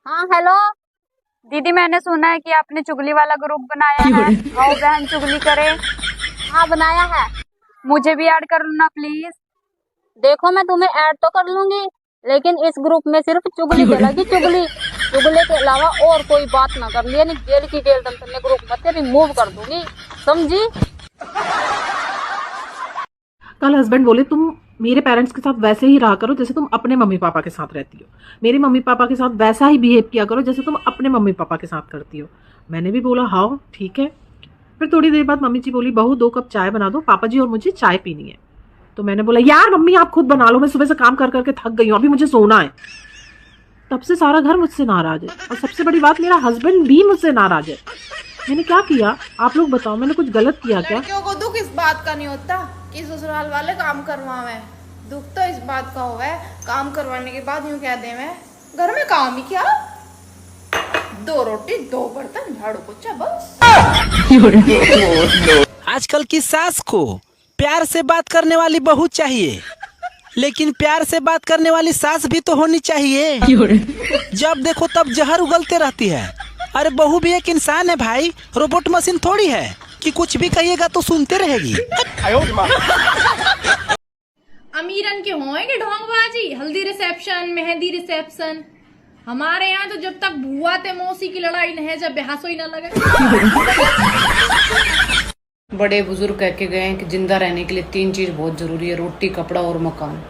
हाँ हेलो दीदी, मैंने सुना है कि आपने चुगली वाला ग्रुप बनाया है। आओ बहन चुगली करे। हाँ बनाया है। मुझे भी ऐड कर लो ना प्लीज। देखो मैं तुम्हें ऐड तो कर लूंगी, लेकिन इस ग्रुप में सिर्फ चुगली चलेगी, चुगली। चुगली के अलावा और कोई बात ना कर लिया, नहीं जेल की जेल तुमने ग्रुप में से रिमूव कर दूंगी, समझी। कल हस्बैंड बोले तुम मेरे पेरेंट्स के साथ वैसे ही रहा करो जैसे तुम अपने मम्मी पापा के साथ रहती हो, मेरे मम्मी पापा के साथ वैसा ही बिहेव किया करो जैसे तुम अपने मम्मी पापा के साथ करती हो। मैंने भी बोला हाँ ठीक है। फिर थोड़ी देर बाद मम्मी जी बोली बहू 2 कप चाय बना दो, पापा जी और मुझे चाय पीनी है। तो मैंने बोला यार मम्मी आप खुद बना लो, मैं सुबह से काम कर करके थक गई हूँ, अभी मुझे सोना है। तब से सारा घर मुझसे नाराज है, और सबसे बड़ी बात मेरा हस्बैंड भी मुझसे नाराज है। मैंने क्या किया आप लोग बताओ, मैंने कुछ गलत किया क्या? लड़कियों को दुख इस बात का नहीं होता कि ससुराल वाले काम करवावे, दुख तो इस बात का हुआ है काम करवाने के बाद यूं कह दे मैं घर में काम ही क्या, 2 रोटी 2 बर्तन झाड़ू पोछा बस। आजकल की सास को प्यार से बात करने वाली बहू चाहिए, लेकिन प्यार से बात करने वाली सास भी तो होनी चाहिए। जब देखो तब जहर उगलते रहती है। अरे बहू भी एक इंसान है भाई, रोबोट मशीन थोड़ी है कि कुछ भी कहिएगा तो सुनते रहेगी। अमीरन के होंगे ढोंगबाजी, हल्दी रिसेप्शन मेहंदी रिसेप्शन। हमारे यहाँ तो जब तक बुआ ते मौसी की लड़ाई न है, जब बेहासो ही न लगे। बड़े बुजुर्ग कह के गए हैं कि जिंदा रहने के लिए 3 चीज बहुत जरूरी है, रोटी कपड़ा और मकान।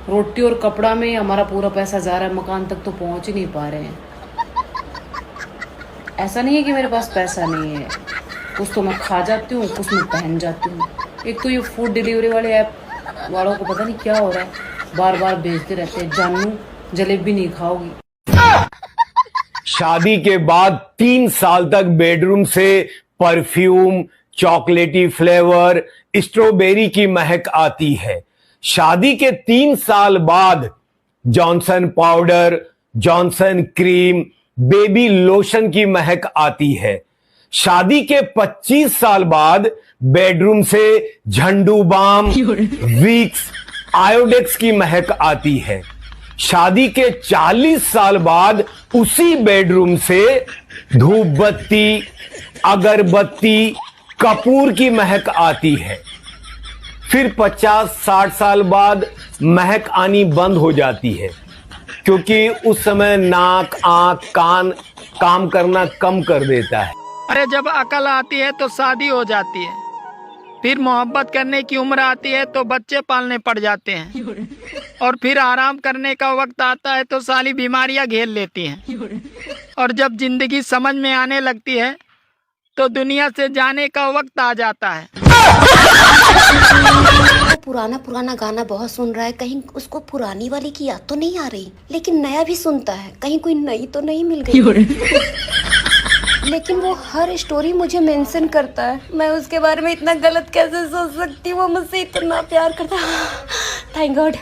रोटी और कपड़ा में हमारा पूरा पैसा जा रहा है, मकान तक तो पहुंच ही नहीं पा रहे हैं। ऐसा नहीं है कि मेरे पास पैसा नहीं है, कुछ तो मैं खा जाती हूँ, कुछ मैं पहन जाती हूँ। एक तो ये फूड डिलीवरी वाले ऐप वालों को पता नहीं क्या हो रहा है, बार बार भेजते रहते हैं जानू जलेबी नहीं खाओगी। शादी के बाद 3 साल तक बेडरूम से परफ्यूम, चॉकलेटी फ्लेवर, स्ट्रॉबेरी की महक आती है। शादी के 3 साल बाद Johnson powder, Johnson cream, baby lotion की महक आती है। शादी के 25 साल बाद बेडरूम से झंडू बाम, विक्स, आयोडेक्स की महक आती है। शादी के 40 साल बाद उसी बेडरूम से धूप बत्ती, अगरबत्ती, कपूर की महक आती है। फिर 50-60 साल बाद महक आनी बंद हो जाती है, क्योंकि उस समय नाक, आंख, कान काम करना कम कर देता है। अरे जब अकल आती है तो शादी हो जाती है, फिर मोहब्बत करने की उम्र आती है तो बच्चे पालने पड़ जाते हैं, और फिर आराम करने का वक्त आता है तो सारी बीमारियां घेर लेती हैं, और जब जिंदगी समझ में आने लगती है तो दुनिया से जाने का वक्त आ जाता है। पुराना पुराना गाना बहुत सुन रहा है, कहीं उसको पुरानी वाली की याद तो नहीं आ रही, लेकिन नया भी सुनता है, कहीं कोई नई तो नहीं मिल गई। लेकिन वो हर स्टोरी मुझे मेंशन करता है, मैं उसके बारे में इतना गलत कैसे सोच सकती हूँ, वो मुझसे इतना प्यार करता है। Thank God.